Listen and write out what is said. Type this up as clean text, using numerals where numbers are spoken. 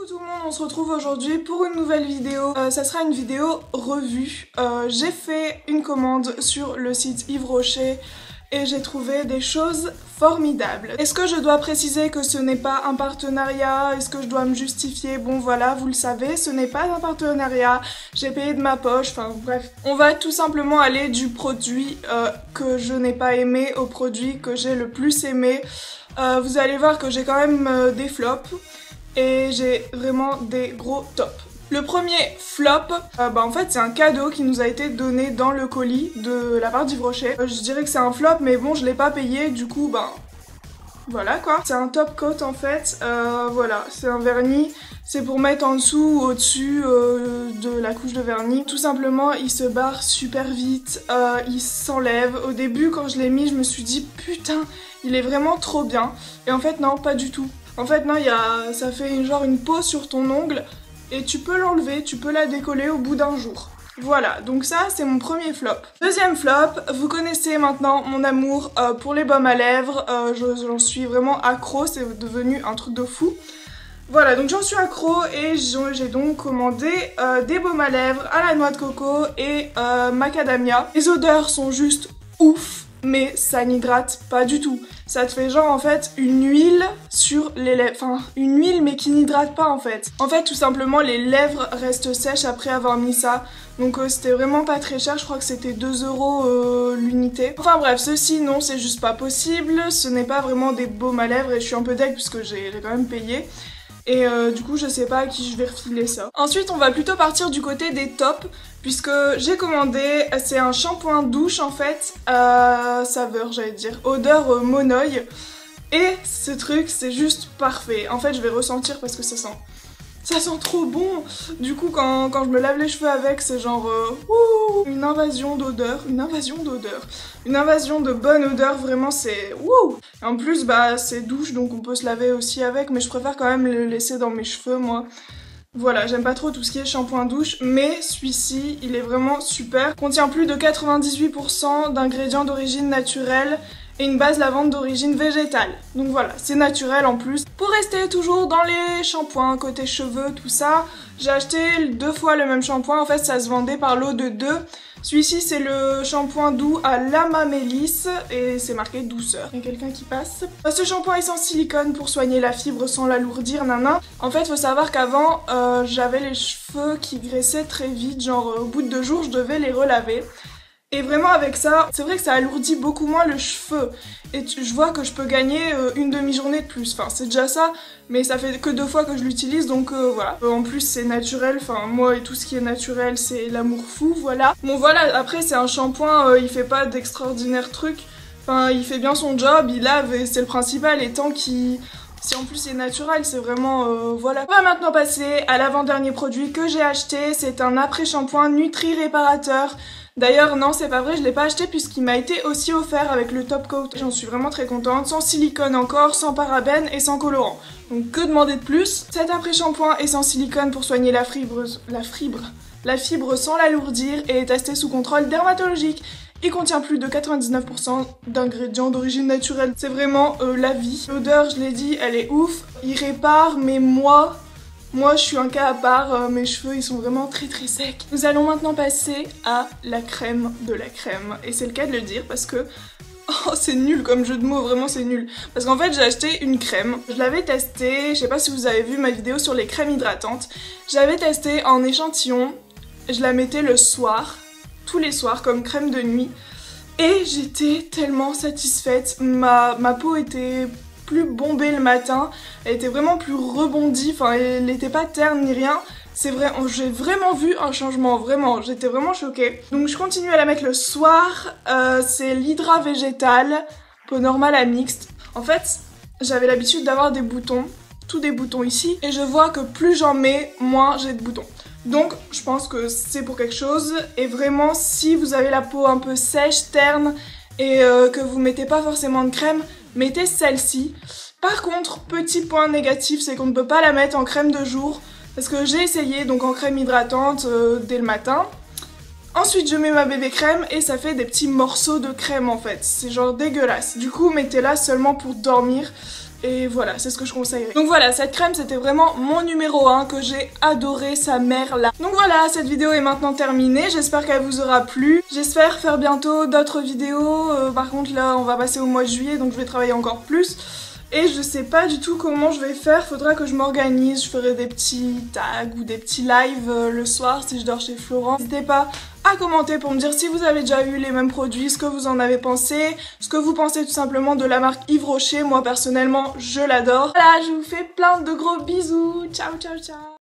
Tout le monde, on se retrouve aujourd'hui pour une nouvelle vidéo. Ça sera une vidéo revue. J'ai fait une commande sur le site Yves Rocher et j'ai trouvé des choses formidables. Est-ce que je dois préciser que ce n'est pas un partenariat? Est-ce que je dois me justifier? Bon voilà, vous le savez, ce n'est pas un partenariat. J'ai payé de ma poche, enfin bref. On va tout simplement aller du produit que je n'ai pas aimé au produit que j'ai le plus aimé. Vous allez voir que j'ai quand même des flops. Et j'ai vraiment des gros tops. Le premier flop, en fait c'est un cadeau qui nous a été donné dans le colis de la part d'Yves Rocher. Je dirais que c'est un flop mais bon je l'ai pas payé du coup voilà quoi. C'est un top coat en fait, voilà, c'est un vernis. C'est pour mettre en dessous ou au-dessus de la couche de vernis. Tout simplement, il se barre super vite, il s'enlève. Au début, quand je l'ai mis, je me suis dit putain, il est vraiment trop bien. Et en fait, non, pas du tout. En fait, non, ça fait genre une peau sur ton ongle et tu peux l'enlever, tu peux la décoller au bout d'un jour. Voilà, donc ça c'est mon premier flop. Deuxième flop, vous connaissez maintenant mon amour pour les baumes à lèvres. J'en suis vraiment accro, c'est devenu un truc de fou. Voilà, donc j'en suis accro et j'ai donc commandé des baumes à lèvres à la noix de coco et macadamia. Les odeurs sont juste ouf, mais ça n'hydrate pas du tout. Ça te fait genre en fait une huile sur les lèvres, enfin une huile mais qui n'hydrate pas en fait. En fait tout simplement les lèvres restent sèches après avoir mis ça. Donc c'était vraiment pas très cher, je crois que c'était 2 € l'unité. Enfin bref, ceci non, c'est juste pas possible. Ce n'est pas vraiment des baumes à lèvres et je suis un peu deg puisque j'ai quand même payé. Et du coup je sais pas à qui je vais refiler ça. Ensuite on va plutôt partir du côté des tops, puisque j'ai commandé, c'est un shampoing douche en fait, saveur j'allais dire, odeur monoï. Et ce truc c'est juste parfait. En fait je vais ressentir parce que ça sent trop bon. Du coup quand je me lave les cheveux avec c'est genre une invasion d'odeur, une invasion de bonne odeur, vraiment c'est wouh. En plus c'est douche donc on peut se laver aussi avec, mais je préfère quand même le laisser dans mes cheveux moi. Voilà, j'aime pas trop tout ce qui est shampoing douche, mais celui-ci, il est vraiment super. Contient plus de 98% d'ingrédients d'origine naturelle et une base lavande d'origine végétale. Donc voilà, c'est naturel en plus. Pour rester toujours dans les shampoings, côté cheveux, tout ça, j'ai acheté 2 fois le même shampoing. En fait, ça se vendait par lot de 2. Celui-ci, c'est le shampoing doux à lama mélisse et c'est marqué douceur. Il y a quelqu'un qui passe. Ce shampoing est sans silicone pour soigner la fibre sans l'alourdir, nana. En fait, faut savoir qu'avant, j'avais les cheveux qui graissaient très vite, genre au bout de 2 jours, je devais les relaver. Et vraiment avec ça, c'est vrai que ça alourdit beaucoup moins le cheveu. Et je vois que je peux gagner une demi-journée de plus. Enfin, c'est déjà ça, mais ça fait que 2 fois que je l'utilise, donc voilà. En plus, c'est naturel. Enfin, moi et tout ce qui est naturel, c'est l'amour fou, voilà. Bon, voilà, après, c'est un shampoing, il fait pas d'extraordinaires trucs. Enfin, il fait bien son job, il lave et c'est le principal. Et tant qu'il... Si en plus c'est naturel, c'est vraiment voilà. On va maintenant passer à l'avant-dernier produit que j'ai acheté. C'est un après-shampoing Nutri Réparateur. D'ailleurs non, c'est pas vrai, je l'ai pas acheté puisqu'il m'a été aussi offert avec le top coat. J'en suis vraiment très contente, sans silicone encore, sans parabènes et sans colorant. Donc que demander de plus? Cet après-shampoing est sans silicone pour soigner la fibre sans l'alourdir et est testé sous contrôle dermatologique. Il contient plus de 99% d'ingrédients d'origine naturelle. C'est vraiment la vie. L'odeur, je l'ai dit, elle est ouf. Il répare, mais moi je suis un cas à part. Mes cheveux, ils sont vraiment très très secs. Nous allons maintenant passer à la crème de la crème. Et c'est le cas de le dire parce que... Oh, c'est nul comme jeu de mots, vraiment c'est nul. Parce qu'en fait, j'ai acheté une crème. Je l'avais testée, je sais pas si vous avez vu ma vidéo sur les crèmes hydratantes. J'avais testé en échantillon. Je la mettais le soir. Tous les soirs comme crème de nuit et j'étais tellement satisfaite. Ma peau était plus bombée le matin, elle était vraiment plus rebondie, enfin elle n'était pas terne ni rien. C'est vrai, j'ai vraiment vu un changement, vraiment, j'étais vraiment choquée. Donc je continue à la mettre le soir, c'est l'Hydra Végétal, peau normale à mixte. En fait, j'avais l'habitude d'avoir des boutons, tous des boutons ici, et je vois que plus j'en mets, moins j'ai de boutons. Donc je pense que c'est pour quelque chose, et vraiment si vous avez la peau un peu sèche, terne et que vous mettez pas forcément de crème, mettez celle-ci. Par contre, petit point négatif, c'est qu'on ne peut pas la mettre en crème de jour, parce que j'ai essayé donc en crème hydratante dès le matin. Ensuite je mets ma bébé crème et ça fait des petits morceaux de crème en fait, c'est genre dégueulasse. Du coup mettez-la seulement pour dormir. Et voilà, c'est ce que je conseillerais. Donc voilà, cette crème c'était vraiment mon numéro 1 que j'ai adoré, sa mère là. Donc voilà, cette vidéo est maintenant terminée, j'espère qu'elle vous aura plu. J'espère faire bientôt d'autres vidéos, par contre là on va passer au mois de juillet donc je vais travailler encore plus. Et je sais pas du tout comment je vais faire, faudra que je m'organise, je ferai des petits tags ou des petits lives le soir si je dors chez Florent. N'hésitez pas à commenter pour me dire si vous avez déjà eu les mêmes produits, ce que vous en avez pensé, ce que vous pensez tout simplement de la marque Yves Rocher. Moi personnellement je l'adore. Voilà, je vous fais plein de gros bisous, ciao ciao ciao.